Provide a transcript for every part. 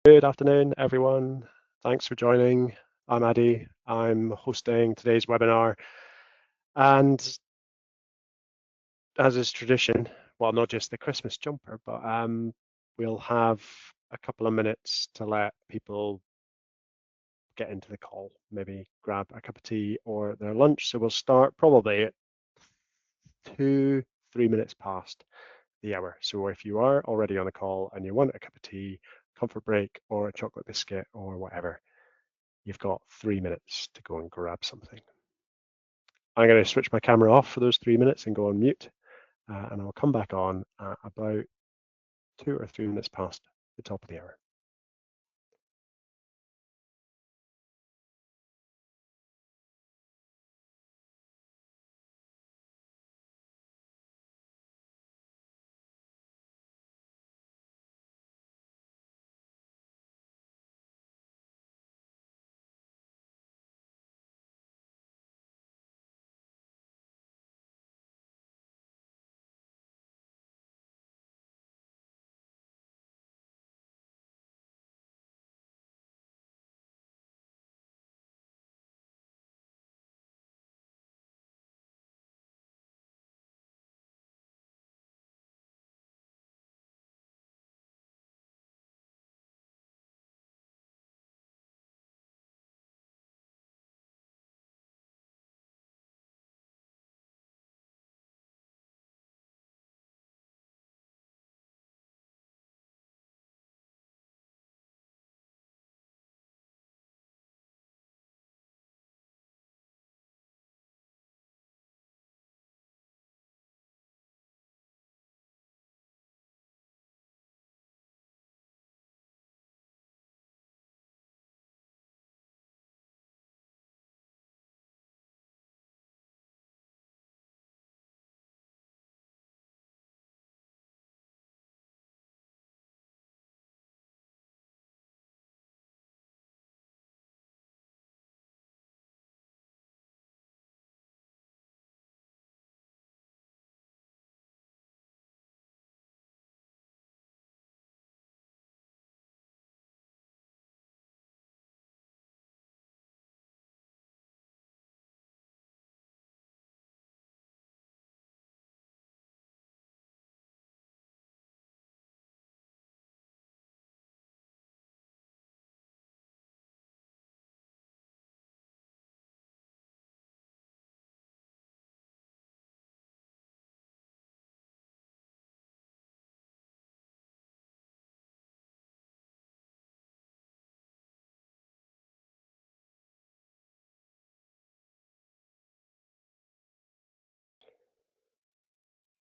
Good afternoon, everyone. Thanks for joining. I'm Addy. I'm hosting today's webinar. And as is tradition, well, not just the Christmas jumper, but we'll have a couple of minutes to let people get into the call, maybe grab a cup of tea or their lunch. So we'll start probably at 3 minutes past the hour. So if you are already on the call and you want a cup of tea, comfort break, or a chocolate biscuit or whatever, you've got 3 minutes to go and grab something. I'm going to switch my camera off for those 3 minutes and go on mute, and I'll come back on at about 2 or 3 minutes past the top of the hour.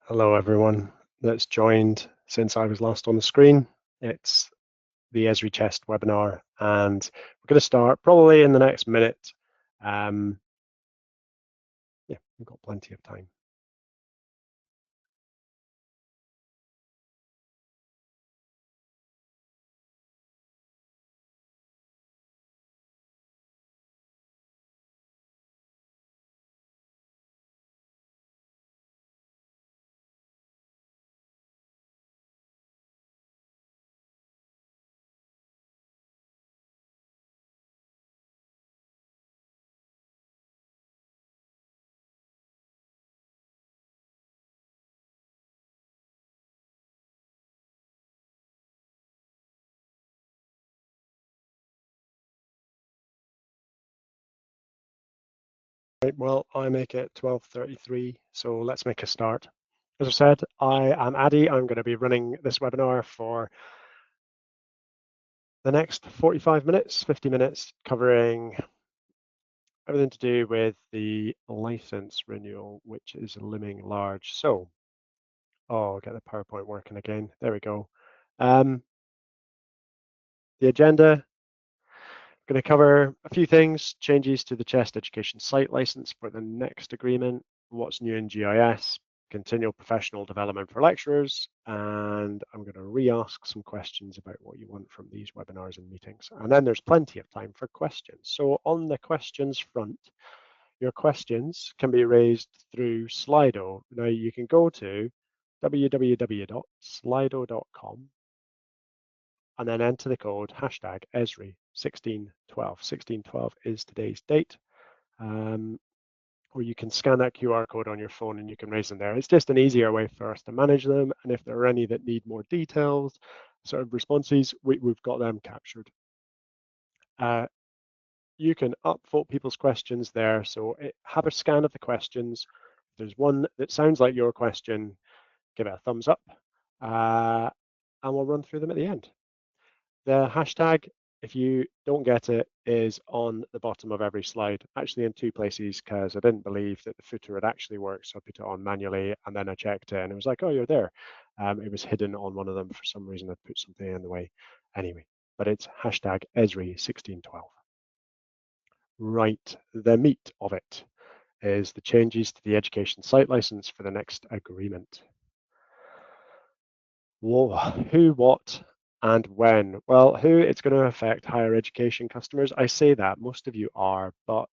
Hello, everyone that's joined since I was last on the screen. It's the Esri Chest webinar, and we're going to start probably in the next minute. Yeah, we've got plenty of time. Right, well, I make it 12:33, so let's make a start. As I said, I am Addy. I'm going to be running this webinar for the next 45 minutes, 50 minutes, covering everything to do with the license renewal, which is looming large. So, I'll get the PowerPoint working again. There we go. The agenda, going to cover a few things: changes to the Chest Education Site license for the next agreement, what's new in GIS, continual professional development for lecturers, and I'm going to re-ask some questions about what you want from these webinars and meetings. And then there's plenty of time for questions. So on the questions front, your questions can be raised through Slido. Now you can go to www.slido.com and then enter the code hashtag Esri 1612. 1612 is today's date. Or you can scan that QR code on your phone and you can raise them there. It's just an easier way for us to manage them. And if there are any that need more details, sort of responses, we've got them captured. You can upvote people's questions there. So have a scan of the questions. If there's one that sounds like your question, give it a thumbs up, and we'll run through them at the end. The hashtag, if you don't get it, is on the bottom of every slide, actually in two places, because I didn't believe that the footer had actually worked, so I put it on manually, and then I checked it, and it was like, oh, you're there. It was hidden on one of them for some reason. I put something in the way. Anyway, but it's hashtag Esri1612. Right, the meat of it is the changes to the education site license for the next agreement. Whoa, who, what, and when? Well, who, it's going to affect higher education customers. I say that, most of you are, but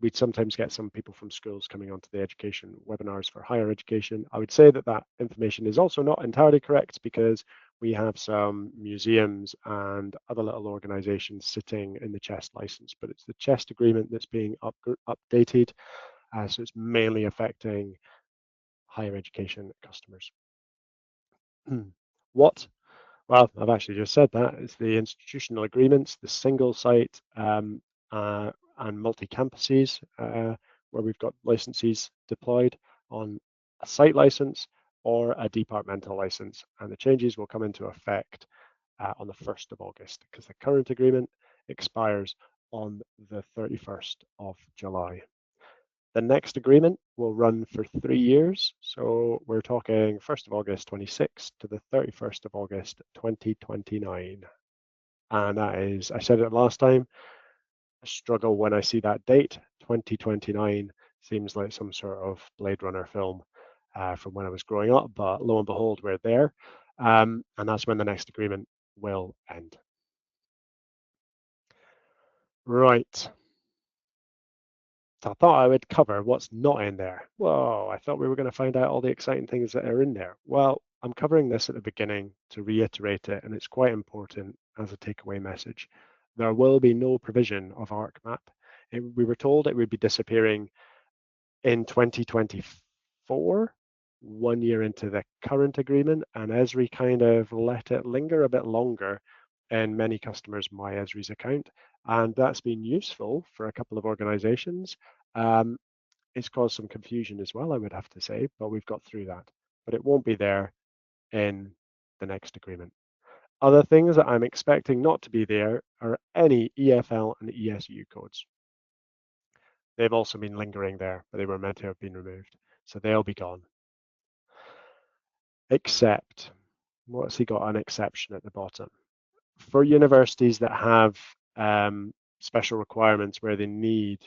we'd sometimes get some people from schools coming onto the education webinars for higher education. I would say that that information is also not entirely correct, because we have some museums and other little organizations sitting in the CHEST license, but it's the CHEST agreement that's being updated. So it's mainly affecting higher education customers. What? Well, I've actually just said that. It's the institutional agreements, the single site and multi-campuses where we've got licenses deployed on a site license or a departmental license. And the changes will come into effect on the 1st of August, because the current agreement expires on the 31st of July. The next agreement will run for 3 years. So we're talking 1st of August 26 to the 31st of August 2029. And that is, I said it last time, I struggle when I see that date. 2029 seems like some sort of Blade Runner film from when I was growing up, but lo and behold, we're there. And that's when the next agreement will end. Right. So I thought I would cover what's not in there. Whoa, I thought we were going to find out all the exciting things that are in there. Well, I'm covering this at the beginning to reiterate it, and it's quite important as a takeaway message. There will be no provision of ArcMap. We were told it would be disappearing in 2024, 1 year into the current agreement, and Esri kind of let it linger a bit longer in many customers' My Esri's account, and that's been useful for a couple of organizations. It's caused some confusion as well, I would have to say, but we've got through that. But it won't be there in the next agreement. Other things that I'm expecting not to be there are any EFL and ESU codes. They've also been lingering there, but they were meant to have been removed. So they'll be gone. Except, what's he got an exception at the bottom? For universities that have special requirements where they need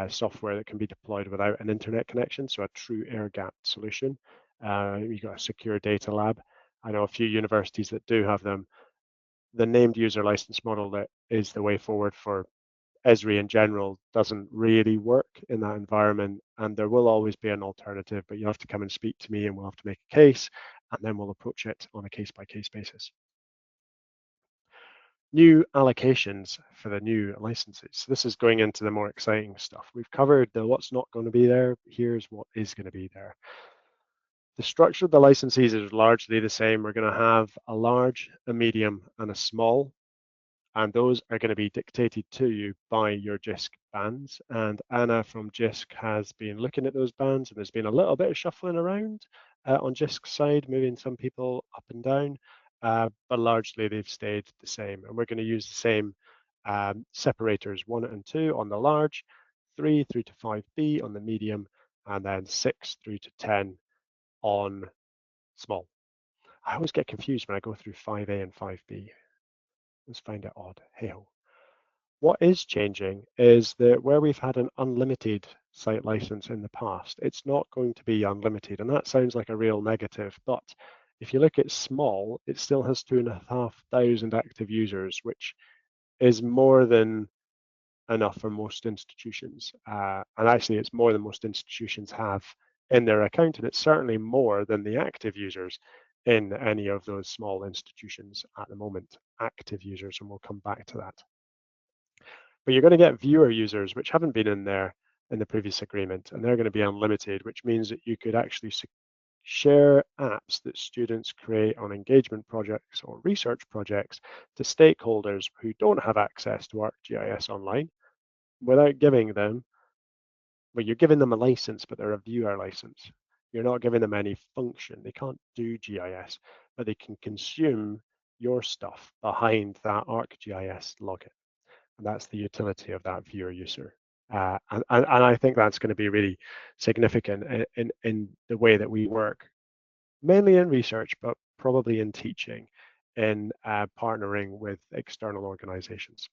software that can be deployed without an internet connection, so a true air-gapped solution. You've got a secure data lab. I know a few universities that do have them. The named user license model that is the way forward for Esri in general doesn't really work in that environment, and there will always be an alternative, but you'll have to come and speak to me and we'll have to make a case, and then we'll approach it on a case-by-case basis. New allocations for the new licenses. This is going into the more exciting stuff. We've covered the what's not going to be there. Here's what is going to be there. The structure of the licenses is largely the same. We're going to have a large, a medium, and a small, and those are going to be dictated to you by your JISC bands. And Anna from JISC has been looking at those bands, and there's been a little bit of shuffling around on JISC's side, moving some people up and down, but largely they've stayed the same. And we're going to use the same separators 1 and 2 on the large, 3 through to 5B on the medium, and then 6 through to 10 on small. I always get confused when I go through 5A and 5B. Let's find it odd. Hey-ho. What is changing is that where we've had an unlimited site license in the past, it's not going to be unlimited. And that sounds like a real negative, but if you look at small, it still has 2,500 active users, which is more than enough for most institutions. And actually, it's more than most institutions have in their account, and it's certainly more than the active users in any of those small institutions at the moment, active users, and we'll come back to that. But you're going to get viewer users, which haven't been in there in the previous agreement, and they're going to be unlimited, which means that you could actually share apps that students create on engagement projects or research projects to stakeholders who don't have access to ArcGIS Online without giving them, well, you're giving them a license, but they're a viewer license. You're not giving them any function. They can't do GIS, but they can consume your stuff behind that ArcGIS login. And that's the utility of that viewer user. And I think that's going to be really significant in the way that we work, mainly in research, but probably in teaching, in partnering with external organizations.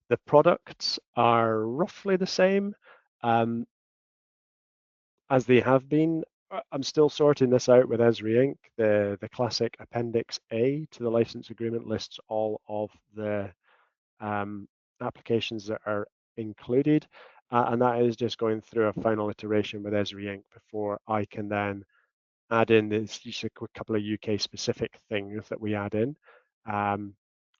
The products are roughly the same um, as they have been. I'm still sorting this out with Esri Inc. The classic Appendix A to the license agreement lists all of the applications that are included, and that is just going through a final iteration with Esri Inc. before I can then add in this just a quick couple of UK specific things that we add in,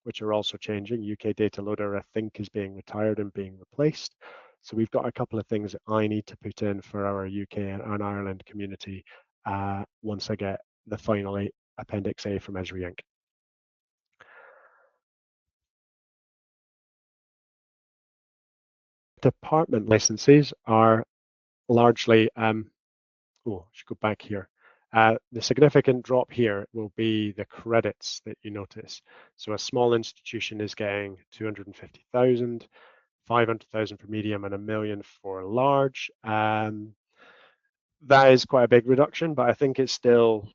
which are also changing. UK data loader, I think, is being retired and being replaced. So we've got a couple of things that I need to put in for our UK and Ireland community once I get the final Appendix A from Esri Inc. Department licenses are largely oh, I should go back here. The significant drop here will be the credits that you notice. So a small institution is getting 250,000, 500,000 for medium, and 1 million for large. That is quite a big reduction, but I think it's still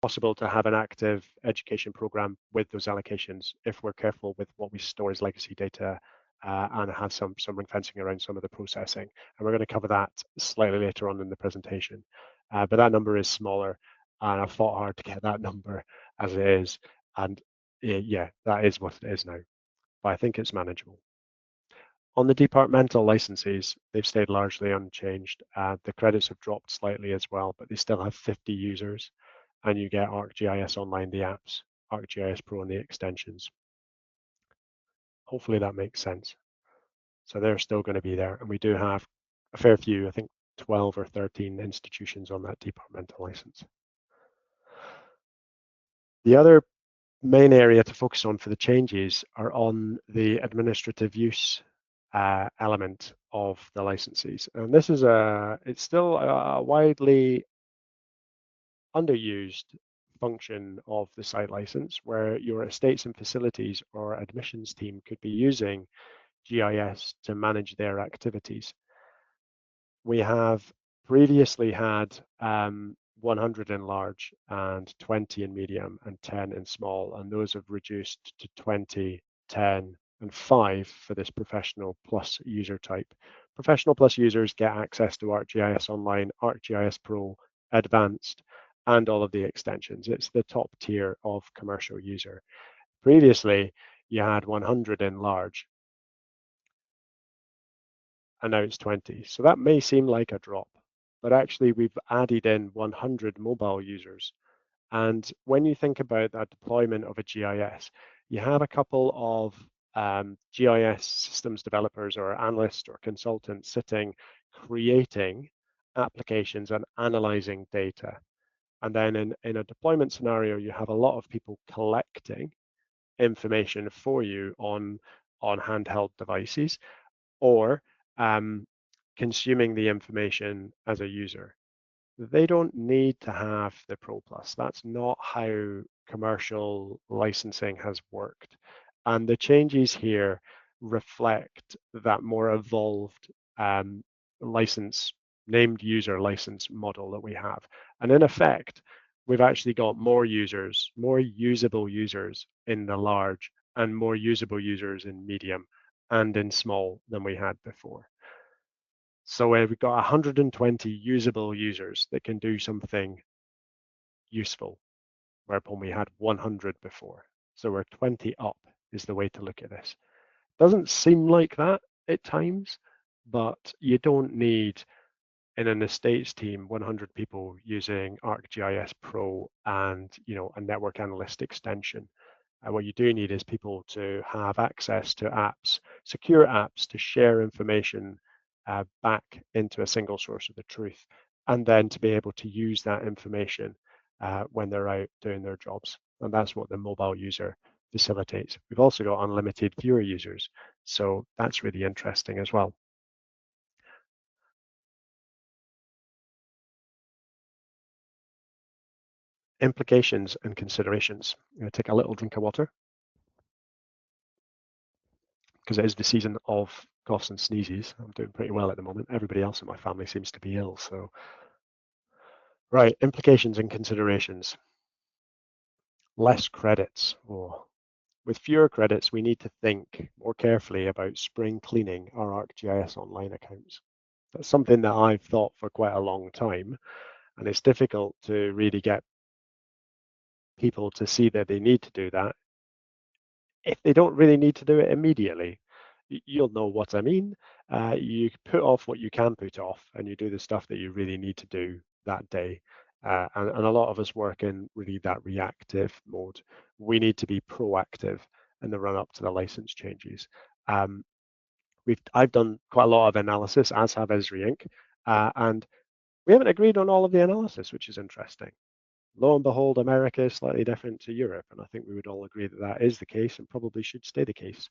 possible to have an active education program with those allocations if we're careful with what we store as legacy data and have some ring fencing around some of the processing. And we're going to cover that slightly later on in the presentation. But that number is smaller, and I fought hard to get that number as it is. And yeah, that is what it is now. But I think it's manageable. On the departmental licenses, they've stayed largely unchanged. The credits have dropped slightly as well, but they still have 50 users, and you get ArcGIS Online, the apps, ArcGIS Pro, and the extensions. Hopefully that makes sense. So they're still going to be there, and we do have a fair few, I think 12 or 13 institutions on that departmental license. The other main area to focus on for the changes are on the administrative use element of the licenses. And this is it's still a widely underused function of the site license, where your estates and facilities or admissions team could be using GIS to manage their activities. We have previously had 100 in large and 20 in medium and 10 in small, and those have reduced to 20, 10, and 5 for this professional plus user type. Professional plus users get access to ArcGIS Online, ArcGIS Pro, Advanced, and all of the extensions. It's the top tier of commercial user. Previously, you had 100 in large, and now it's 20. So that may seem like a drop, but actually we've added in 100 mobile users. And when you think about that deployment of a GIS, you have a couple of GIS systems developers or analysts or consultants sitting, creating applications and analyzing data. And then in a deployment scenario, you have a lot of people collecting information for you on handheld devices, or consuming the information as a user. They don't need to have the Pro Plus. That's not how commercial licensing has worked. And the changes here reflect that more evolved license, named user license model that we have. And in effect, we've actually got more users, more usable users in the large, and more usable users in medium and in small than we had before. So we've got 120 usable users that can do something useful, whereupon we had 100 before. So we're 20 up is the way to look at this. Doesn't seem like that at times, but you don't need in an estates team, 100 people using ArcGIS Pro and a network analyst extension. What you do need is people to have access to apps, secure apps to share information back into a single source of the truth, and then to be able to use that information when they're out doing their jobs. And that's what the mobile user facilitates. We've also got unlimited viewer users, so that's really interesting as well. Implications and considerations. I'm going to take a little drink of water because it is the season of coughs and sneezes. I'm doing pretty well at the moment. Everybody else in my family seems to be ill. So, right, implications and considerations. Less credits. Oh. With fewer credits, we need to think more carefully about spring cleaning our ArcGIS Online accounts. That's something that I've thought for quite a long time, and it's difficult to really get people to see that they need to do that if they don't really need to do it immediately. You'll know what I mean. You put off what you can put off, and you do the stuff that you really need to do that day. And a lot of us work in really that reactive mode. We need to be proactive in the run up to the license changes. Um, I've done quite a lot of analysis, as have Esri Inc., and we haven't agreed on all of the analysis, which is interesting. Lo and behold, America is slightly different to Europe, and I think we would all agree that that is the case and probably should stay the case.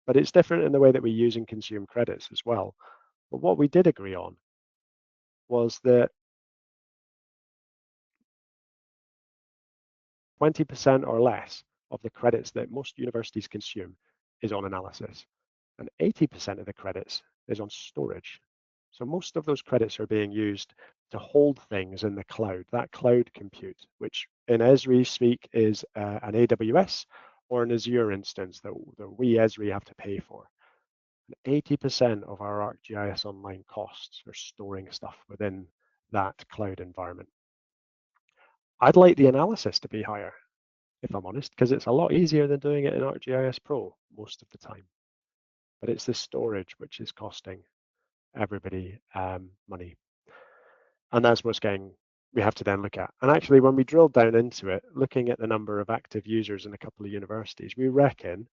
But it's different in the way that we use and consume credits as well. But what we did agree on was that 20% or less of the credits that most universities consume is on analysis, and 80% of the credits is on storage. So most of those credits are being used to hold things in the cloud, that cloud compute, which in Esri speak is an AWS or an Azure instance that we Esri have to pay for. 80% of our ArcGIS Online costs are storing stuff within that cloud environment. I'd like the analysis to be higher, if I'm honest, because it's a lot easier than doing it in ArcGIS Pro most of the time. But it's the storage which is costing everybody money. And that's what's we have to then look at. And actually, when we drill down into it, looking at the number of active users in a couple of universities, we reckon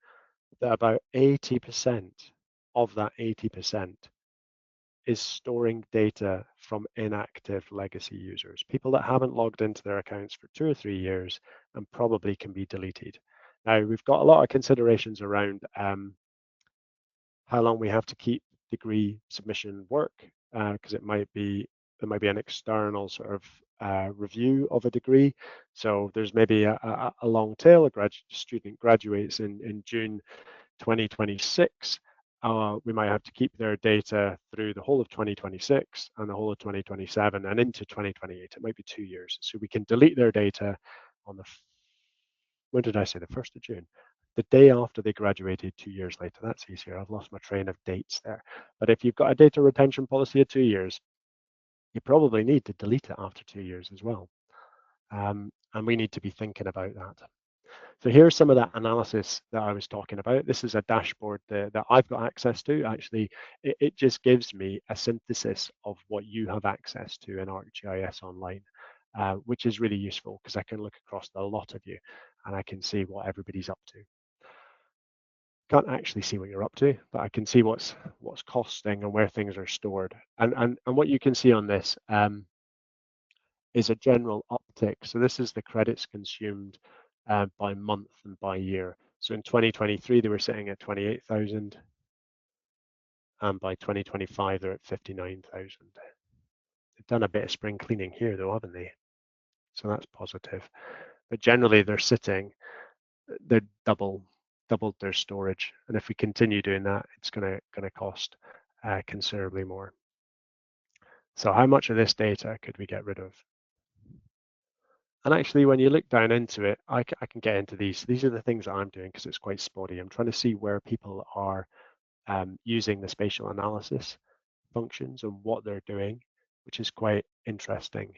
that about 80% of that 80% is storing data from inactive legacy users, people that haven't logged into their accounts for 2 or 3 years and probably can be deleted. Now, we've got a lot of considerations around how long we have to keep degree submission work, because there might be an external sort of review of a degree. So there's maybe a long tail. A student graduates in June 2026. We might have to keep their data through the whole of 2026 and the whole of 2027 and into 2028. It might be 2 years. So we can delete their data on when did I say, the 1st of June? The day after they graduated 2 years later. That's easier. I've lost my train of dates there. But if you've got a data retention policy of 2 years, you probably need to delete it after 2 years as well. And we need to be thinking about that. So here's some of that analysis that I was talking about. This is a dashboard that I've got access to. Actually, it just gives me a synthesis of what you have access to in ArcGIS Online, which is really useful because I can look across a lot of you and I can see what everybody's up to. Can't actually see what you're up to, but I can see what's costing and where things are stored. And what you can see on this is a general uptick. So this is the credits consumed by month and by year. So in 2023, they were sitting at 28,000. And by 2025, they're at 59,000. They've done a bit of spring cleaning here though, haven't they? So that's positive. But generally they're doubled their storage. And if we continue doing that, it's gonna cost considerably more. So how much of this data could we get rid of? And actually, when you look down into it, I can get into these. These are the things that I'm doing because it's quite spotty. I'm trying to see where people are using the spatial analysis functions and what they're doing, which is quite interesting.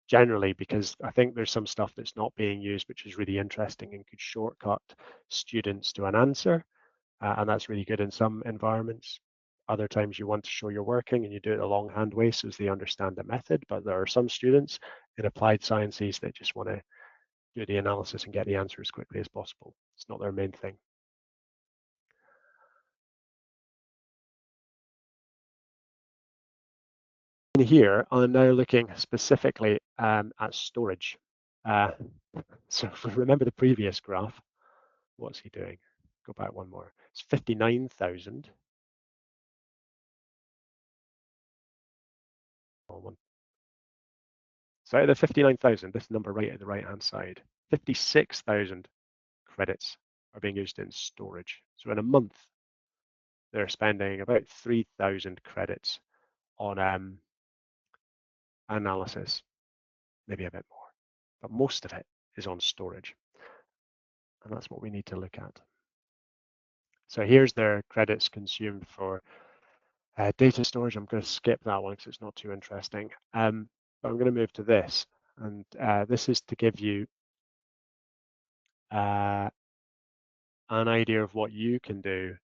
Generally, because I think there's some stuff that's not being used, which is really interesting and could shortcut students to an answer. And that's really good in some environments. Other times you want to show you're working and you do it the longhand way so they understand the method. But there are some students in applied sciences that just want to do the analysis and get the answer as quickly as possible. It's not their main thing. In here, I'm now looking specifically at storage. So remember the previous graph. What's he doing? Go back one more. It's 59,000. So out of the 59,000, this number right at the right-hand side, 56,000 credits are being used in storage. So in a month, they're spending about 3,000 credits on analysis, maybe a bit more, but most of it is on storage. And that's what we need to look at. So here's their credits consumed for data storage. I'm going to skip that one because it's not too interesting. But I'm going to move to this. And this is to give you an idea of what you can do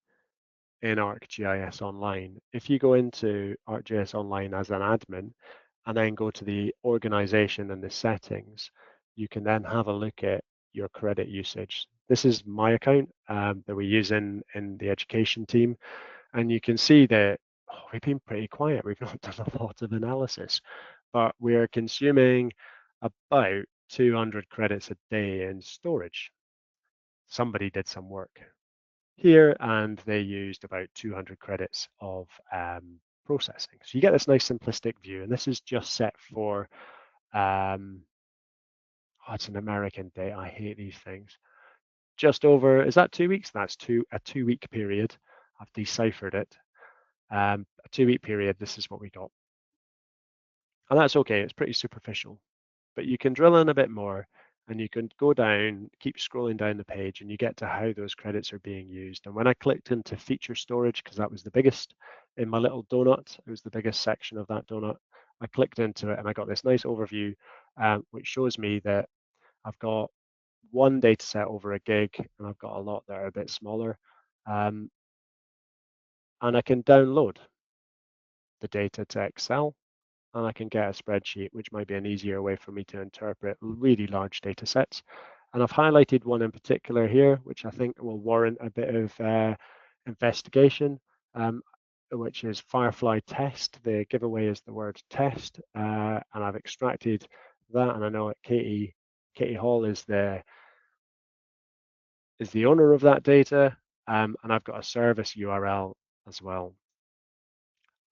in ArcGIS Online. If you go into ArcGIS Online as an admin and then go to the organization and the settings, you can then have a look at your credit usage. This is my account that we use in the education team. And you can see that we've been pretty quiet. We've not done a lot of analysis, but we're consuming about 200 credits a day in storage. Somebody did some work here and they used about 200 credits of processing. So you get this nice simplistic view, and this is just set for, it's an American day. I hate these things. Just over, is that 2 weeks? That's a 2-week period. I've deciphered it. A 2-week period, this is what we got. And that's okay, it's pretty superficial. But you can drill in a bit more and you can go down, keep scrolling down the page, and you get to how those credits are being used. And when I clicked into feature storage, because that was the biggest in my little donut, it was the biggest section of that donut, I clicked into it and I got this nice overview, which shows me that I've got one data set over a gig and I've got a lot that are a bit smaller. And I can download the data to Excel and I can get a spreadsheet, which might be an easier way for me to interpret really large data sets. And I've highlighted one in particular here, which I think will warrant a bit of investigation, which is Firefly test. The giveaway is the word test, and I've extracted that. And I know that Katie Hall is the owner of that data, and I've got a service URL as well.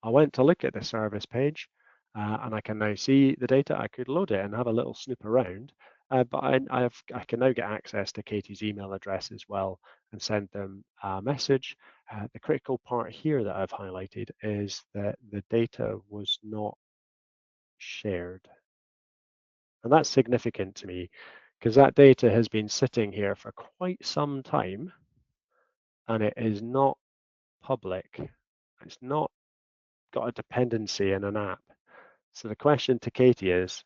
I went to look at the service page and I can now see the data. I could load it and have a little snoop around, but I can now get access to Katie's email address as well and send them a message. The critical part here that I've highlighted is that the data was not shared. And that's significant to me because that data has been sitting here for quite some time and it is not public. It's not got a dependency in an app. So the question to Katie is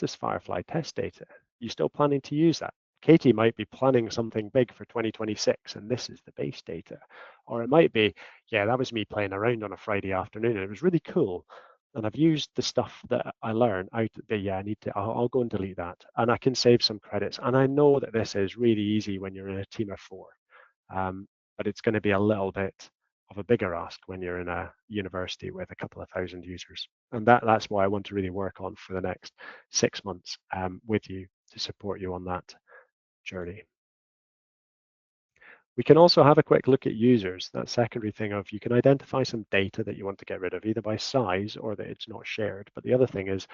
this Firefly test data? You still planning to use that? Katie might be planning something big for 2026 and this is the base data. Or it might be, yeah, that was me playing around on a Friday afternoon and it was really cool. And I've used the stuff that I learned out, but yeah, I'll go and delete that. And I can save some credits. And I know that this is really easy when you're in a team of 4. But it's going to be a little bit of a bigger ask when you're in a university with a couple of thousand users. And that's why I want to really work on for the next 6 months with you to support you on that journey. We can also have a quick look at users. That secondary thing of you can identify some data that you want to get rid of, either by size or that it's not shared. But the other thing is,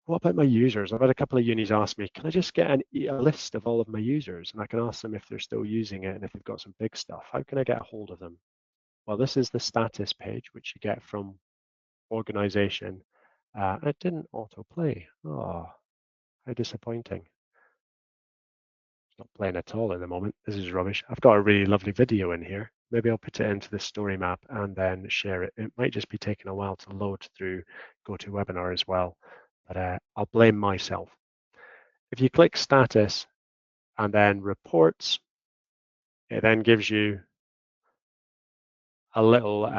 what about my users? I've had a couple of unis ask me, can I just get a list of all of my users? And I can ask them if they're still using it and if they've got some big stuff. How can I get a hold of them? Well, this is the status page, which you get from organization. It didn't autoplay. Oh, how disappointing. It's not playing at all at the moment. This is rubbish. I've got a really lovely video in here. Maybe I'll put it into the story map and then share it. It might just be taking a while to load through GoToWebinar as well, but I'll blame myself. If you click status and then reports, it then gives you a little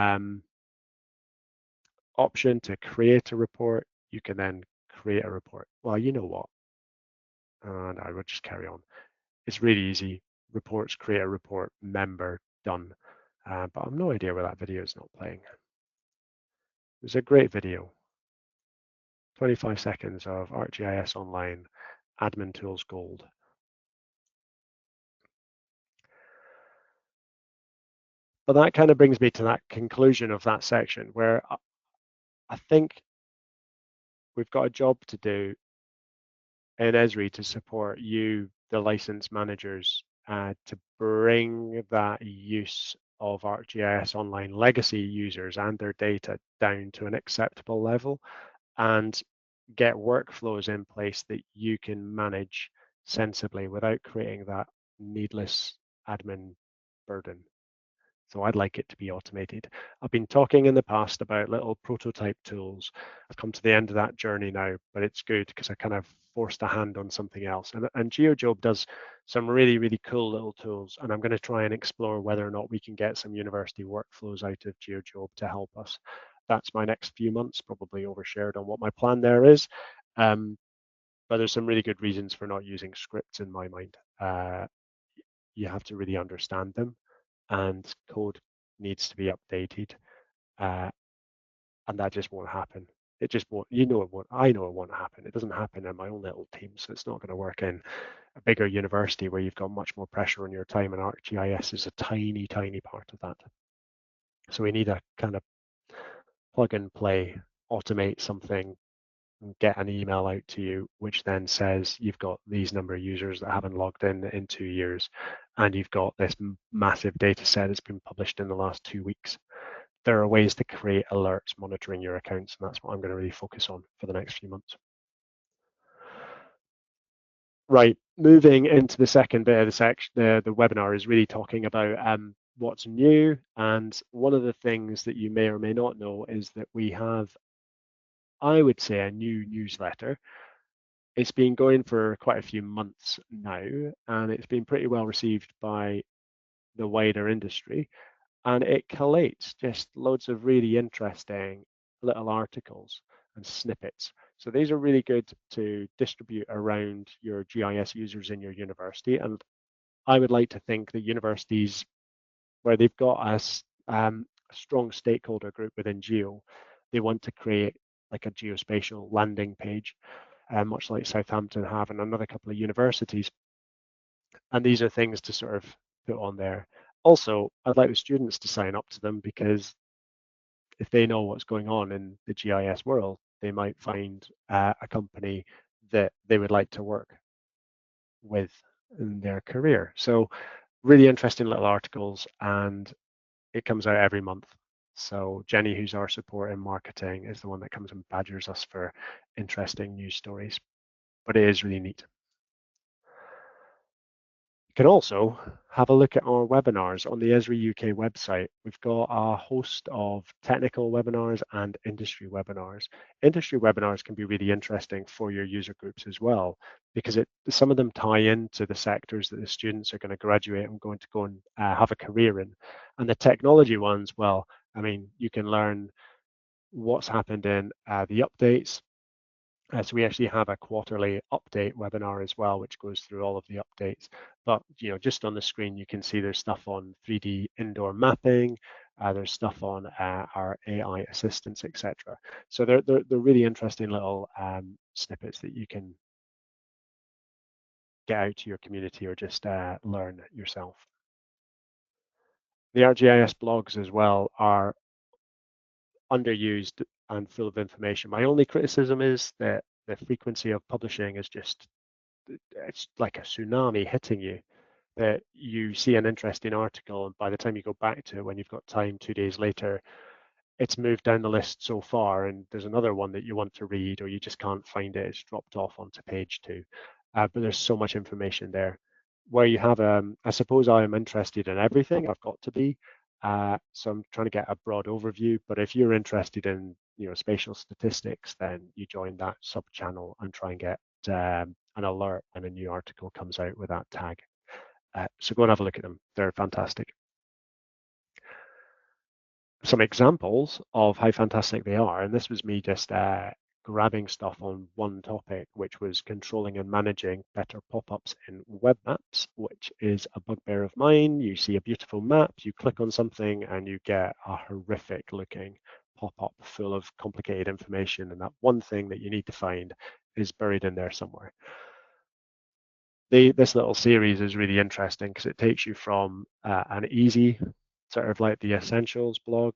option to create a report. You can then create a report. Well, you know what? And I would just carry on. It's really easy. Reports, create a report, member, done. But I've no idea where that video is not playing. It was a great video. 25 seconds of ArcGIS Online Admin Tools Gold. But that kind of brings me to that conclusion of that section where I think we've got a job to do in Esri to support you, the license managers, to bring that use of ArcGIS Online legacy users and their data down to an acceptable level and get workflows in place that you can manage sensibly without creating that needless admin burden. So I'd like it to be automated. I've been talking in the past about little prototype tools. I've come to the end of that journey now, but it's good because I kind of forced a hand on something else. And GeoJob does some really, really cool little tools. And I'm going to try and explore whether or not we can get some university workflows out of GeoJob to help us. That's my next few months, probably overshared on what my plan there is. But there's some really good reasons for not using scripts in my mind. You have to really understand them, and code needs to be updated, and that just won't happen. It just won't. You know it won't. I know it won't happen. It doesn't happen in my own little team, so it's not going to work in a bigger university where you've got much more pressure on your time, and ArcGIS is a tiny, tiny part of that. So we need a kind of plug and play, automate something, get an email out to you, which then says you've got these number of users that haven't logged in 2 years, and you've got this massive data set that's been published in the last 2 weeks. There are ways to create alerts monitoring your accounts, and that's what I'm going to really focus on for the next few months. Right, moving into the second bit of the section, the webinar is really talking about what's new, and one of the things that you may or may not know is that we have, I would say, a new newsletter. It's been going for quite a few months now, and it's been pretty well received by the wider industry. And it collates just loads of really interesting little articles and snippets. So these are really good to distribute around your GIS users in your university. And I would like to think that universities where they've got a strong stakeholder group within Geo, they want to create like a geospatial landing page, much like Southampton have and another couple of universities. And these are things to sort of put on there. Also, I'd like the students to sign up to them because if they know what's going on in the GIS world, they might find a company that they would like to work with in their career. So really interesting little articles, and it comes out every month. So Jenny, who's our support in marketing, is the one that comes and badgers us for interesting news stories, but it is really neat. You can also have a look at our webinars on the Esri UK website. We've got a host of technical webinars and industry webinars. Industry webinars can be really interesting for your user groups as well, because some of them tie into the sectors that the students are going to graduate and going to go and have a career in. And the technology ones, well, I mean, you can learn what's happened in the updates. So we actually have a quarterly update webinar as well, which goes through all of the updates. But just on the screen, you can see there's stuff on 3D indoor mapping. There's stuff on our AI assistants, etc. So they're really interesting little snippets that you can get out to your community or just learn yourself. The ArcGIS blogs as well are underused and full of information. My only criticism is that the frequency of publishing is just, it's like a tsunami hitting you, that you see an interesting article and by the time you go back to it when you've got time 2 days later, it's moved down the list so far and there's another one that you want to read or you just can't find it, it's dropped off onto page 2. But there's so much information there. Where you have, I suppose I am interested in everything, I've got to be, so I'm trying to get a broad overview, but if you're interested in spatial statistics, then you join that sub channel and try and get an alert when a new article comes out with that tag. So go and have a look at them. They're fantastic. some examples of how fantastic they are. And this was me just grabbing stuff on one topic, which was controlling and managing better pop-ups in web maps, which is a bugbear of mine. You see a beautiful map, you click on something, and you get a horrific looking pop-up full of complicated information. And that one thing that you need to find is buried in there somewhere. This little series is really interesting because it takes you from an easy sort of like the essentials blog,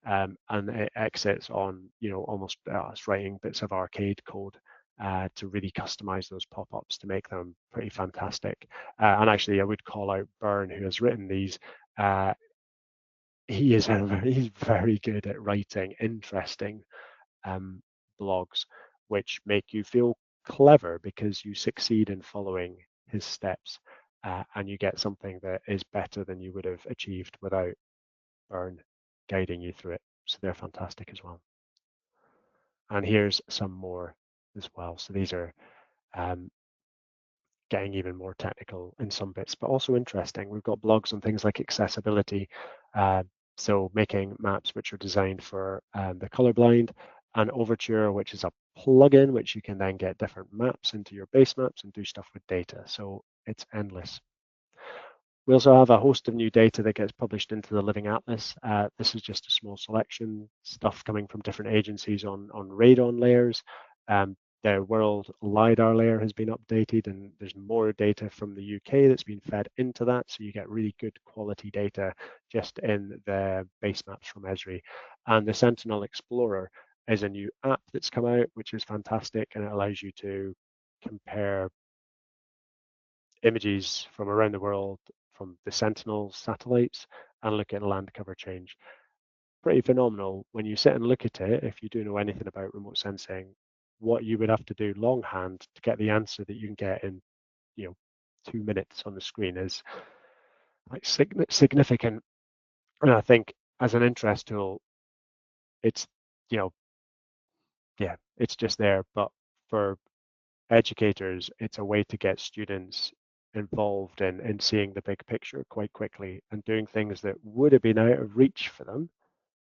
and it exits on, almost it's writing bits of arcade code to really customize those pop-ups to make them pretty fantastic. And actually, I would call out Byrne, who has written these. Uh, he's very good at writing interesting um, blogs, which make you feel clever because you succeed in following his steps, and you get something that is better than you would have achieved without Byrne guiding you through it. So they're fantastic as well. And here's some more as well. So these are um, getting even more technical in some bits, but also interesting. We've got blogs on things like accessibility, uh, so making maps which are designed for the colorblind, and Overture, which is a plugin which you can then get different maps into your base maps and do stuff with data. So it's endless. We also have a host of new data that gets published into the Living Atlas. This is just a small selection, stuff coming from different agencies on radon layers. The world LiDAR layer has been updated, and there's more data from the UK that's been fed into that. So you get really good quality data just in the base maps from Esri. And the Sentinel Explorer is a new app that's come out, which is fantastic, and it allows you to compare images from around the world from the Sentinel satellites and look at land cover change. Pretty phenomenal. When you sit and look at it, if you do know anything about remote sensing, what you would have to do longhand to get the answer that you can get in, 2 minutes on the screen is like significant. And I think as an interest tool, it's, you know, yeah, it's just there. But for educators, it's a way to get students involved in seeing the big picture quite quickly and doing things that would have been out of reach for them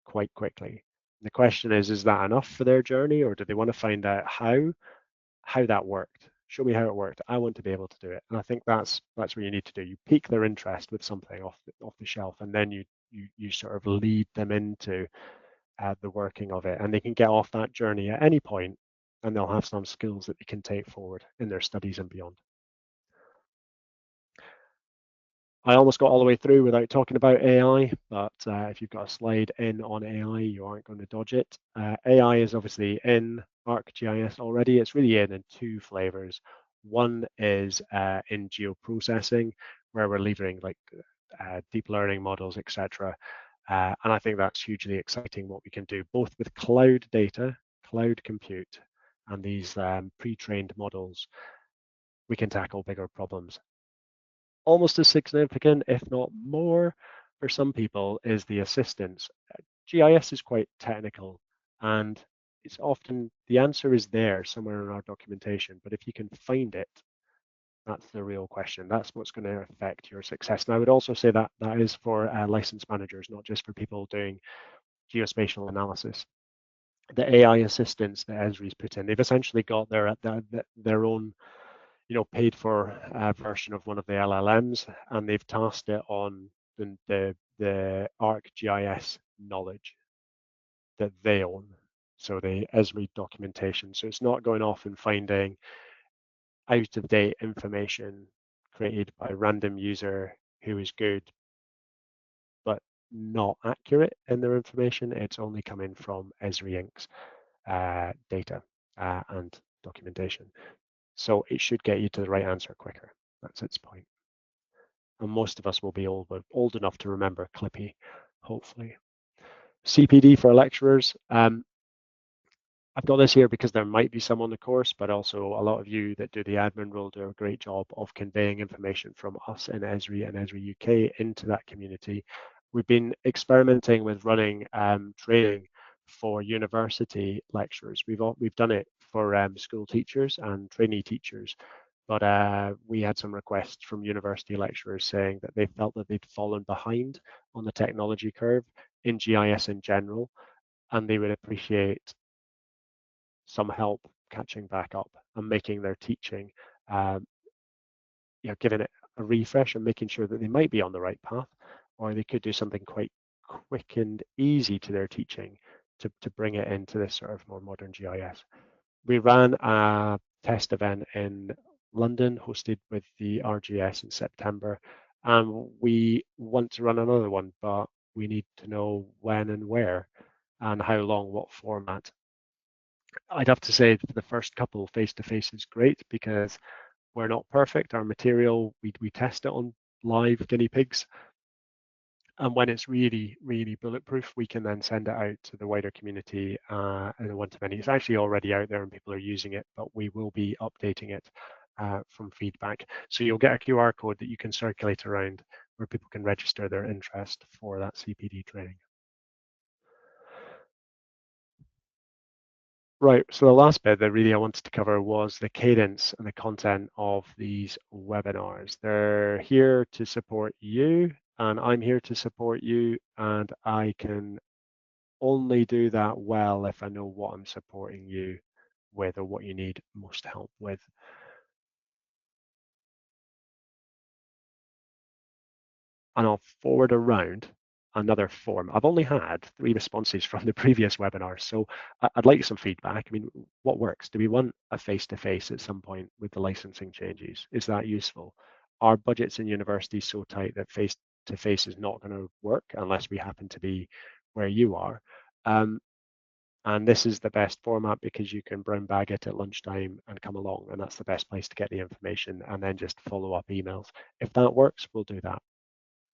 quite quickly. The question is that enough for their journey, or do they want to find out how that worked? Show me how it worked. I want to be able to do it. And I think that's what you need to do. You pique their interest with something off the shelf, and then you sort of lead them into the working of it, and they can get off that journey at any point, and they'll have some skills that they can take forward in their studies and beyond. I almost got all the way through without talking about AI, but if you've got a slide in on AI, you aren't going to dodge it. AI is obviously in ArcGIS already. It's really in two flavors. One is in geoprocessing, where we're leveraging like deep learning models, etc. And I think that's hugely exciting what we can do, both with cloud data, cloud compute, and these pre-trained models. We can tackle bigger problems. Almost as significant, if not more, for some people is the assistance. GIS is quite technical, and it's often the answer is there somewhere in our documentation, but if you can find it, that's the real question. That's what's going to affect your success. And I would also say that that is for licensed managers, not just for people doing geospatial analysis. The AI assistants that Esri's put in, they've essentially got their own paid for version of one of the LLMs, and they've tasked it on the ArcGIS knowledge that they own. So the Esri documentation. So it's not going off and finding out of date information created by a random user who is good but not accurate in their information. It's only coming from Esri Inc.'s data and documentation. So it should get you to the right answer quicker. That's its point. And most of us will be old enough to remember Clippy, hopefully. CPD for lecturers. I've got this here because there might be some on the course, but also a lot of you that do the admin role do a great job of conveying information from us in Esri and Esri UK into that community. We've been experimenting with running training for university lecturers. We've done it for school teachers and trainee teachers, but we had some requests from university lecturers saying that they felt that they'd fallen behind on the technology curve. in GIS in general, and they would appreciate some help catching back up and making their teaching, um, giving it a refresh and making sure that they might be on the right path, or they could do something quite quick and easy to their teaching to bring it into this sort of more modern GIS. We ran a test event in London, hosted with the ArcGIS in September, and we want to run another one, but we need to know when and where and how long, what format. I'd have to say that the first couple face-to-face is great because we're not perfect. Our material, we test it on live guinea pigs. And when it's really, really bulletproof, we can then send it out to the wider community in a one-to-many. It's actually already out there and people are using it, but we will be updating it from feedback. So you'll get a QR code that you can circulate around where people can register their interest for that CPD training. Right, so the last bit that really I wanted to cover was the cadence and the content of these webinars. They're here to support you, and I'm here to support you, and I can only do that well if I know what I'm supporting you with or what you need most help with. And I'll forward around another form. I've only had 3 responses from the previous webinar, so I'd like some feedback. I mean, what works? Do we want a face-to-face at some point with the licensing changes? Is that useful? Are budgets in universities so tight that face-to-face is not going to work unless we happen to be where you are? And this is the best format because you can brown bag it at lunchtime and come along, and that's the best place to get the information, and then just follow up emails. If that works, we'll do that.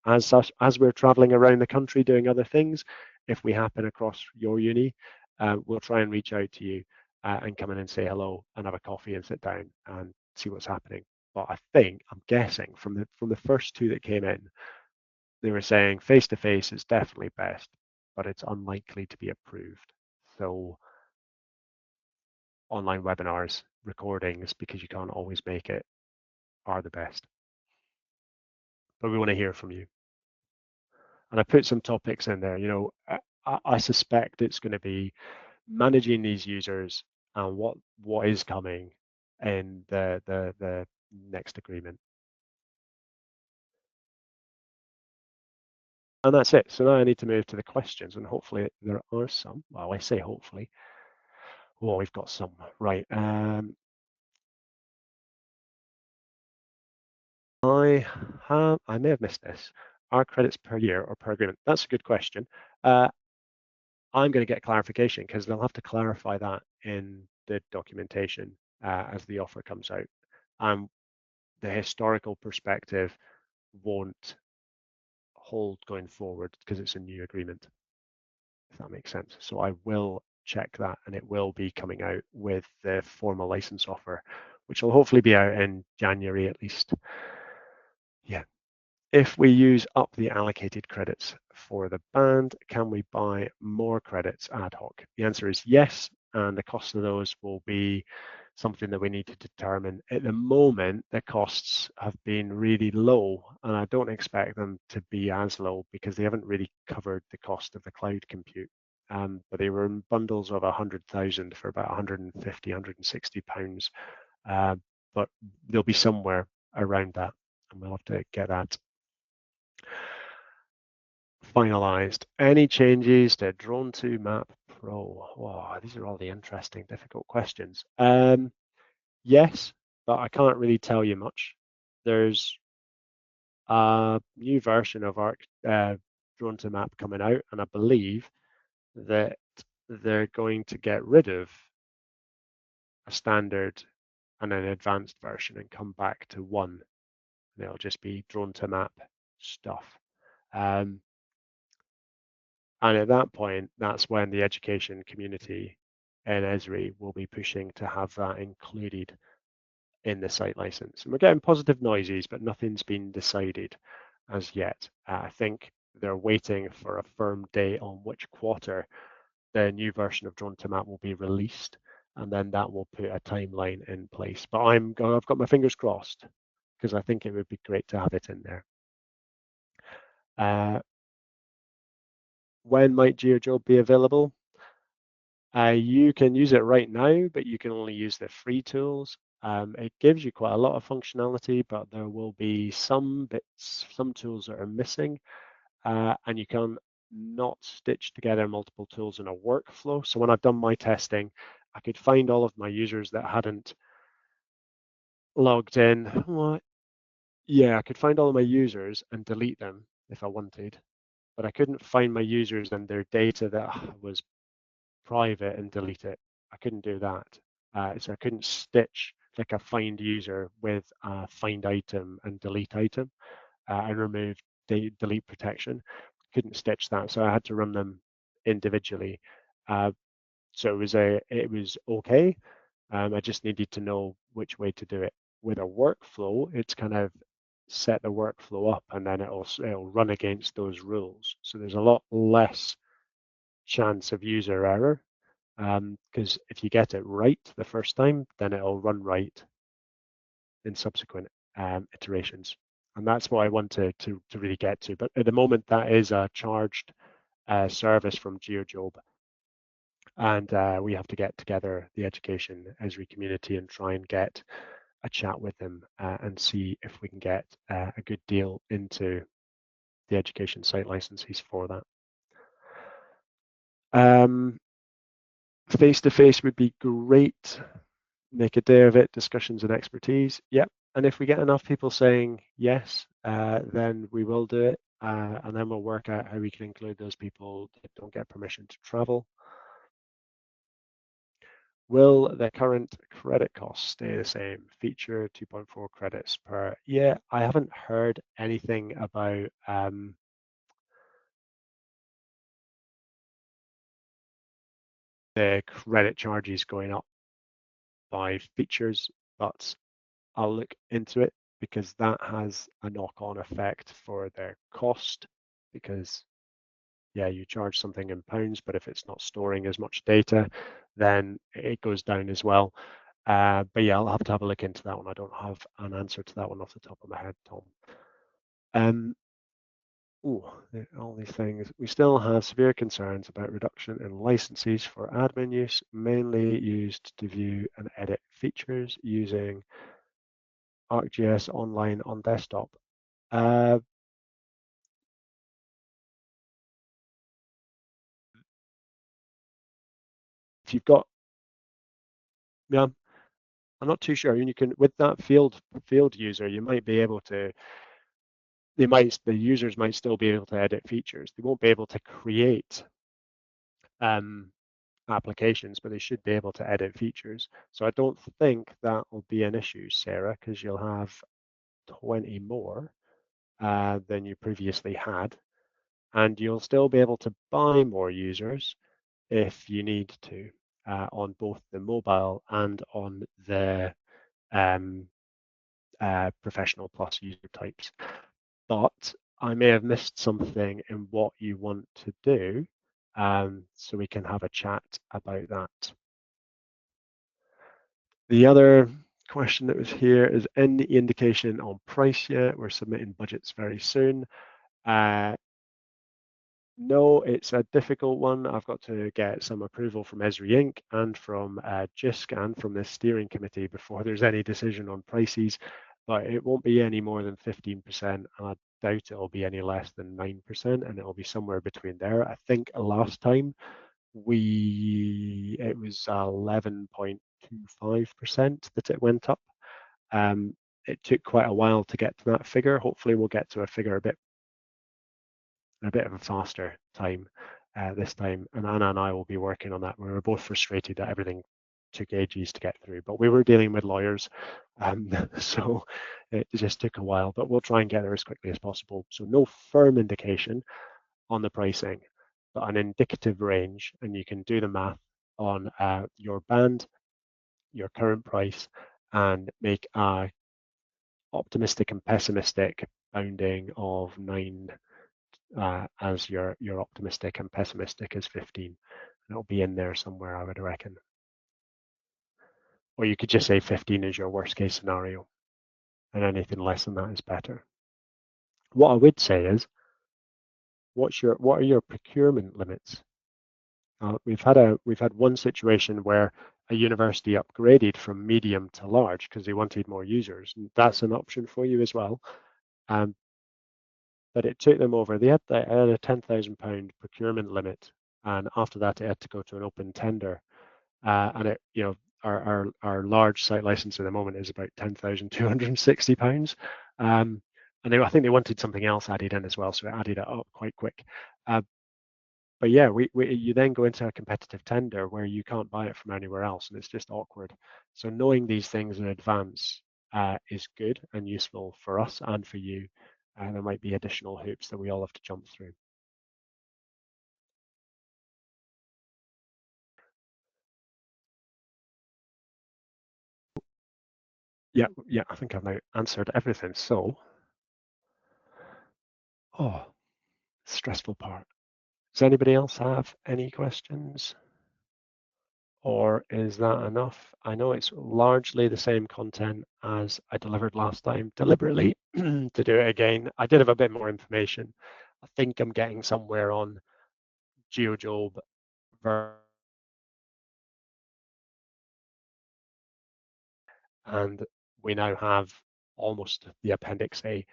As we're traveling around the country doing other things, if we happen across your uni, we'll try and reach out to you and come in and say hello and have a coffee and sit down and see what's happening. But I'm guessing from the first 2 that came in, they were saying face to face is definitely best, but it's unlikely to be approved. So online webinars, recordings, because you can't always make it, are the best. But we want to hear from you. And I put some topics in there. I suspect it's going to be managing these users and what is coming in the next agreement. And that's it. So now I need to move to the questions, and hopefully there are some. Well, I say hopefully. Oh, we've got some. Right. I may have missed this. Are credits per year or per agreement? That's a good question. I'm going to get clarification because they'll have to clarify that in the documentation as the offer comes out. The historical perspective won't hold going forward because it's a new agreement, if that makes sense. So I will check that, and it will be coming out with the formal license offer, which will hopefully be out in January at least. Yeah. If we use up the allocated credits for the band, can we buy more credits ad hoc? The answer is yes, and the cost of those will be something that we need to determine. At the moment, the costs have been really low, and I don't expect them to be as low because they haven't really covered the cost of the cloud compute. But they were in bundles of 100,000 for about 150, 160 pounds. But they'll be somewhere around that, and we'll have to get that finalized. Any changes to Drone 2 Map Pro? Oh, these are all the interesting, difficult questions. Yes, but I can't really tell you much. There's a new version of Arc Drone 2 Map coming out, and I believe that they're going to get rid of a standard and an advanced version and come back to one. And it'll just be Drone 2 Map stuff. And at that point, that's when the education community in Esri will be pushing to have that included in the site license. And we're getting positive noises, but nothing's been decided as yet. I think they're waiting for a firm date on which quarter the new version of Drone to Map will be released, and then that will put a timeline in place. But I've got my fingers crossed because I think it would be great to have it in there. When might GeoJob be available? You can use it right now, but you can only use the free tools. It gives you quite a lot of functionality, but there will be some bits, some tools that are missing, and you can not stitch together multiple tools in a workflow. So when I've done my testing, I could find all of my users that hadn't logged in. What? Yeah, I could find all of my users and delete them if I wanted, but I couldn't find my users and their data that was private and delete it. I couldn't do that. So I couldn't stitch like a find user with a find item and delete item and remove the delete protection. Couldn't stitch that, so I had to run them individually. Uh, so it was okay. I just needed to know which way to do it. With a workflow, it's kind of set the workflow up and then it'll run against those rules. So there's a lot less chance of user error because if you get it right the first time, then it'll run right in subsequent iterations. And that's what I want to really get to. But at the moment, that is a charged service from GeoJob. And we have to get together the education Esri community and try and get a chat with them and see if we can get a good deal into the education site licenses for that. Face-to-face would be great. Make a day of it, discussions and expertise. Yep. And if we get enough people saying yes, then we will do it. And then we'll work out how we can include those people that don't get permission to travel. Will the current credit costs stay the same? Feature 2.4 credits per. Yeah, I haven't heard anything about the credit charges going up by features, but I'll look into it because that has a knock-on effect for their cost because yeah, you charge something in pounds, but if it's not storing as much data, then it goes down as well. But yeah, I'll have to have a look into that one. I don't have an answer to that one off the top of my head, Tom. Um, all these things. We still have severe concerns about reduction in licenses for admin use, mainly used to view and edit features using ArcGIS online on desktop. Uh, if you've got, yeah, I'm not too sure. I mean, you can with that field user, you might be able to. The users might still be able to edit features. They won't be able to create um, applications, but they should be able to edit features. So I don't think that will be an issue, Sarah, because you'll have 20 more than you previously had, and you'll still be able to buy more users if you need to on both the mobile and on the um, professional plus user types. But I may have missed something in what you want to do, so we can have a chat about that. The other question that was here is any indication on price yet? We're submitting budgets very soon. No, it's a difficult one. I've got to get some approval from Esri Inc. and from JISC and from the steering committee before there's any decision on prices, but it won't be any more than 15%, and I doubt it'll be any less than 9%, and it'll be somewhere between there. I think last time it was 11.25% that it went up. It took quite a while to get to that figure. Hopefully we'll get to a figure a bit of a faster time this time. And Anna and I will be working on that. We were both frustrated that everything took ages to get through, but we were dealing with lawyers, so it just took a while. But we'll try and get there as quickly as possible. So no firm indication on the pricing, but an indicative range, and you can do the math on your band, your current price, and make a optimistic and pessimistic bounding of 9 as your optimistic and pessimistic is 15. And it'll be in there somewhere, I would reckon. Or you could just say 15 is your worst case scenario, and anything less than that is better. What I would say is what are your procurement limits? We've had one situation where a university upgraded from medium to large because they wanted more users. And that's an option for you as well. Um, but it took them over. They had a £10,000 procurement limit, and after that, it had to go to an open tender. And our large site license at the moment is about £10,260. And I think they wanted something else added in as well, so it added it up quite quick. Uh, but yeah, you then go into a competitive tender where you can't buy it from anywhere else, and it's just awkward. So knowing these things in advance is good and useful for us and for you. There might be additional hoops that we all have to jump through. Yeah, yeah, I think I've now answered everything. So, oh, stressful part. Does anybody else have any questions? Or is that enough? I know it's largely the same content as I delivered last time, deliberately to do it again. I did have a bit more information. I think I'm getting somewhere on GeoJob, and we now have almost the Appendix A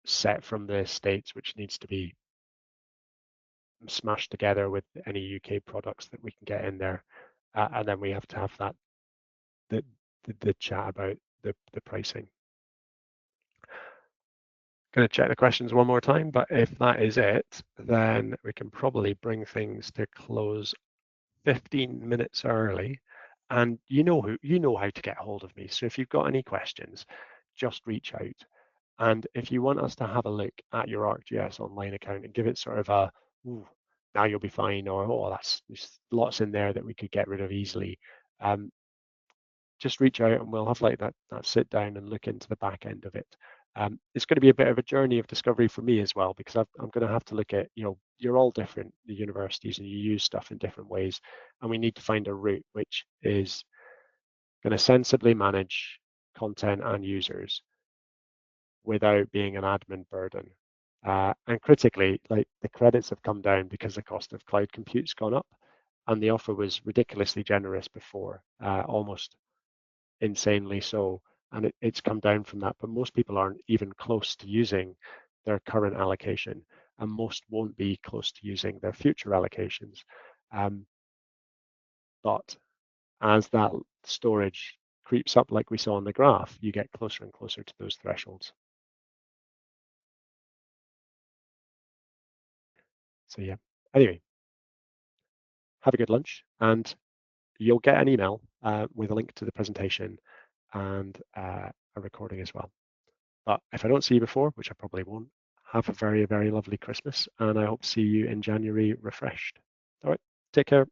set from the States, which needs to be smashed together with any UK products that we can get in there. And then we have to have the chat about the pricing. Going to check the questions one more time, but if that is it, then we can probably bring things to close 15 minutes early. And you know how to get hold of me. So if you've got any questions, just reach out. And if you want us to have a look at your ArcGIS online account and give it sort of a, ooh, now you'll be fine, or there's lots in there that we could get rid of easily. Just reach out and we'll have like that sit down and look into the back end of it. It's going to be a bit of a journey of discovery for me as well, because I'm going to have to look at, you're all different, the universities, and you use stuff in different ways. And we need to find a route which is going to sensibly manage content and users without being an admin burden. And critically, like the credits have come down because the cost of cloud compute's gone up, and the offer was ridiculously generous before, almost insanely so, and it's come down from that. But most people aren't even close to using their current allocation, and most won't be close to using their future allocations. But as that storage creeps up, like we saw on the graph, you get closer and closer to those thresholds. So yeah, anyway, have a good lunch, and you'll get an email with a link to the presentation and a recording as well. But if I don't see you before, which I probably won't, have a very, very lovely Christmas, and I hope to see you in January refreshed. All right, take care.